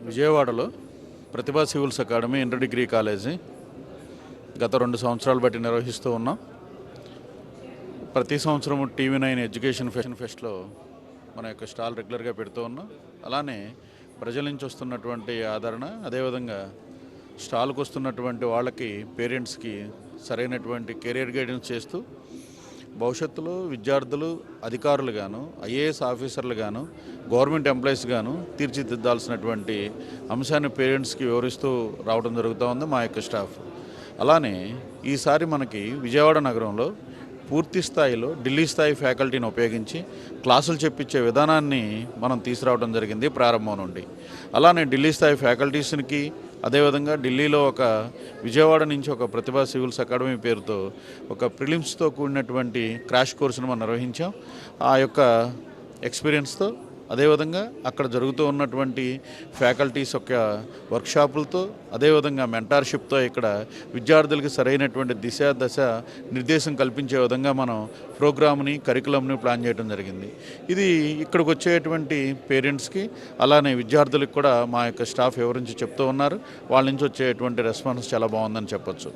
విజయవాడలో Pratibha civils academy inter degree college గత 2 సంవత్సరాలు బట్టి నిర్వహిస్తూ ఉన్నాం. ప్రతి సంవత్సరం TV9 ఎడ్యుకేషన్ ఫెస్ట్లో మన యొక్క స్టాల్ రెగ్యులర్గా పెడుతూ ఉన్నాం. అలానే ప్రజల నుంచి వస్తున్నటువంటి ఆదరణ, అదేవిధంగా స్టాల్కి వస్తున్నటువంటి వాళ్ళకి, పేరెంట్స్కి సరైనటువంటి కెరియర్ గైడెన్స్ చేస్తూ భవిష్యత్తులో విద్యార్థులు అధికారులు గాను, IAS ఆఫీసర్లు గాను, గవర్నమెంట్ ఎంప్లాయీస్ గాను తీర్చిదిద్దాల్సినటువంటి అంశాన్ని పేరెంట్స్కి వివరిస్తూ రావడం జరుగుతూ ఉంది మా యొక్క స్టాఫ్. అలానే ఈసారి మనకి విజయవాడ నగరంలో పూర్తి స్థాయిలో ఢిల్లీ స్థాయి ఫ్యాకల్టీని ఉపయోగించి క్లాసులు చెప్పించే విధానాన్ని మనం తీసుకురావడం జరిగింది ప్రారంభం నుండి. అలానే ఢిల్లీ స్థాయి ఫ్యాకల్టీస్కి, అదేవిధంగా ఢిల్లీలో విజయవాడ నుంచి ప్రతిభా సివిల్స్ అకాడమీ పేరుతో ప్రిలిమ్స్తో కూడినటువంటి క్రాష్ కోర్సును మనం నిర్వహించాం. ఆ యొక్క ఎక్స్పీరియన్స్తో, అదేవిధంగా అక్కడ జరుగుతూ ఉన్నటువంటి ఫ్యాకల్టీస్ వర్క్షాపులతో, అదేవిధంగా మెంటార్షిప్తో ఇక్కడ విద్యార్థులకి సరైనటువంటి దశ నిర్దేశం కల్పించే విధంగా మనం ప్రోగ్రామ్ని, కరికులంని ప్లాన్ చేయడం జరిగింది. ఇది ఇక్కడికి వచ్చేటువంటి పేరెంట్స్కి, అలానే విద్యార్థులకు కూడా మా యొక్క స్టాఫ్ వివరించి చెప్తూ ఉన్నారు. వాళ్ళ నుంచి వచ్చేటువంటి రెస్పాన్స్ చాలా బాగుందని చెప్పొచ్చు.